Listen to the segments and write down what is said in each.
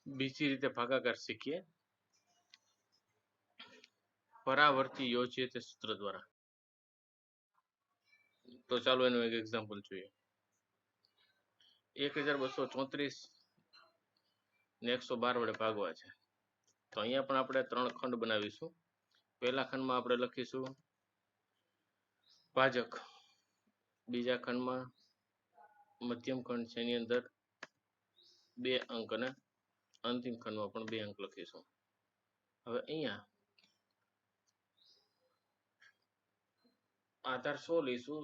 બીજી રીતે ભાગાકાર શીખીએ. પરાવર્તી યોજીએ તે સૂત્ર દ્વારા. તો ચાલો એનું એક એક્ઝામ્પલ જોઈએ. 1234 ને 112 વડે ભાગવા છે. તો અહીંયા પણ આપણે 3 ખંડ બનાવીશું. પહેલા ખંડમાં આપણે લખીશું ભાજક, બીજા ખંડમાં મધ્યમ ખંડ છે એની અંદર 2 અંક અને અંતિમ ખંડમાં પણ 2 અંક લખીશું. હવે અહીંયા આધાર 100 લઈશું.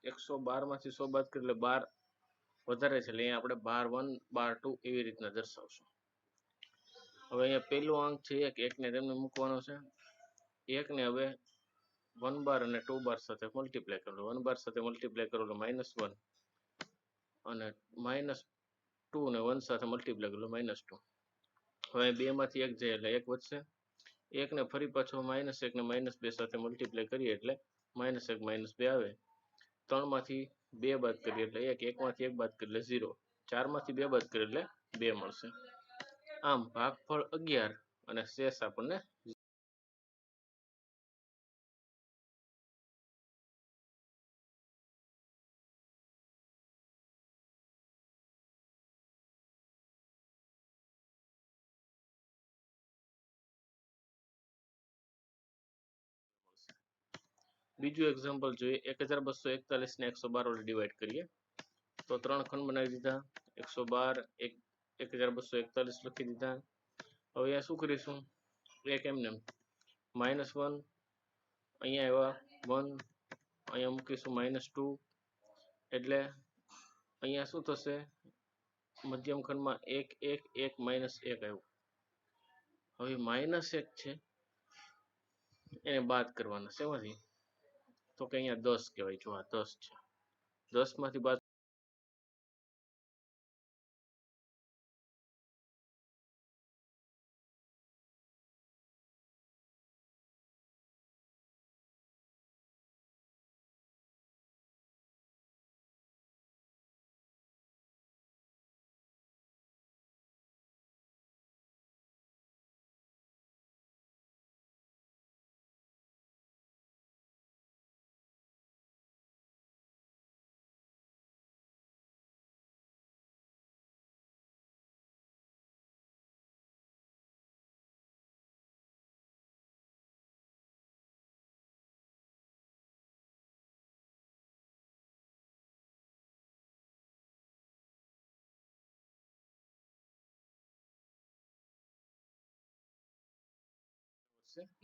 112 માંથી 100 બાદ કરીએ એટલે 12 વધારે છે, એટલે અહીંયા આપણે 12 1 12 2 એવી રીતના દર્શાવશું. હવે અહીંયા પહેલો અંક છે એકને તેમને મૂકવાનો છે. એકને હવે 1 બાર અને 2 બાર સાથે મલ્ટીપ્લાય કરો. 1 બાર સાથે મલ્ટીપ્લાય કરો એટલે -1 અને -2 ને 1 સાથે મલ્ટીપ્લાય કરો એટલે -2. હવે 2 માંથી 1 જાય એટલે 1 વધશે. એકને ફરી પાછો -1 ને -2 સાથે મલ્ટીપ્લાય કરીએ એટલે -1 -2 આવે. 3 માંથી 2 બાદ કરીએ એટલે 1, 1 માંથી 1 બાદ કરીએ એટલે 0, 4 માંથી 2 બાદ કરીએ એટલે 2 મળશે. આમ ભાગફળ 11 અને શેષ આપણને બીજું એક્ઝામ્પલ જોઈએ. 1241 ને 112 વડે ડિવાઈડ કરીએ તો 3 ખંડ બનાવી દીધા. 112 1241 લખી દીધા. હવે અહીંયા શું કરીશું, એક એમને -1 અહીંયા આવ્યા 1, અહીંયા મૂકીશું -2 એટલે અહીંયા શું થશે, મધ્યમ ખંડમાં 1 1 1 -1 આવ્યું. હવે -1 છે એને બાદ કરવાના. શેમાંથી? તો કે અહીંયા 10 કહેવાય. જો આ 10 છે, 10 માંથી બાદ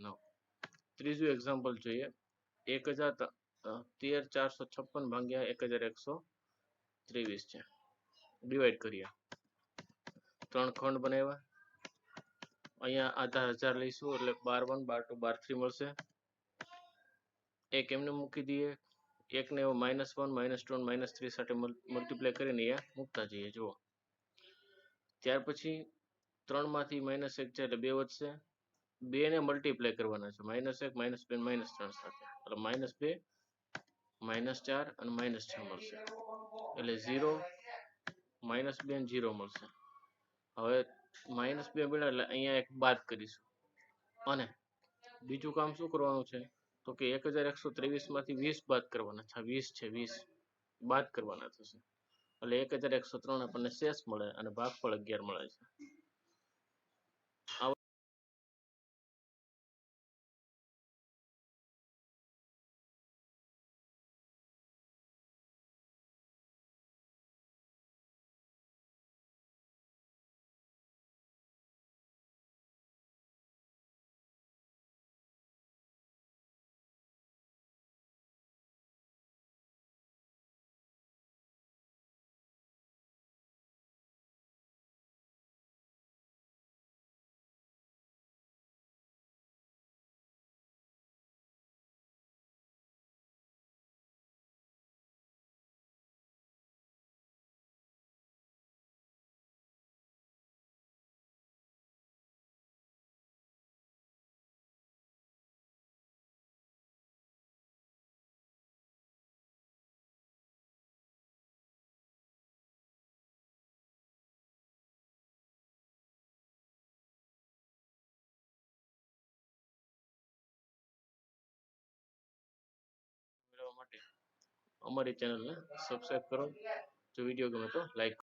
ન. ત્રીજું એક્ઝામ્પલ જોઈએ. 1013 ભાગ્યા 1123 છે. ડિવાઈડ કરીએ. 3 ખંડ બનાવ્યા. અહીંયા આધાર 1000 લઈશું એટલે 12 1 12 2 12 3 મળશે. એક એમને મૂકી દઈએ. એકને -1 -2 -3 સાથે મલ્ટીપ્લાય કરીને અહીંયા મૂકતા જઈએ. જુઓ, ત્યાર પછી 3 માંથી -1 જાય એટલે 2 વધશે. 2 ને મલ્ટીપ્લાય કરવાના છે -1 -2 -3 સાથે એટલે -2 -4 અને -6 મળશે એટલે 0 -2 અને 0 મળશે. હવે -2 મળ્યા એટલે અહીંયા એક બાદ કરીશું. અને બીજું કામ શું કરવાનું છે તો કે 1123 માંથી 20 બાદ કરવાના છે. 20 છે, 20 બાદ કરવાના થશે એટલે 1103 આપણને શેષ મળે અને ભાગફળ 11 મળે છે. માટે અમારી ચેનલને સબસ્ક્રાઈબ કરો. જો વિડીયો ગમે તો લાઈક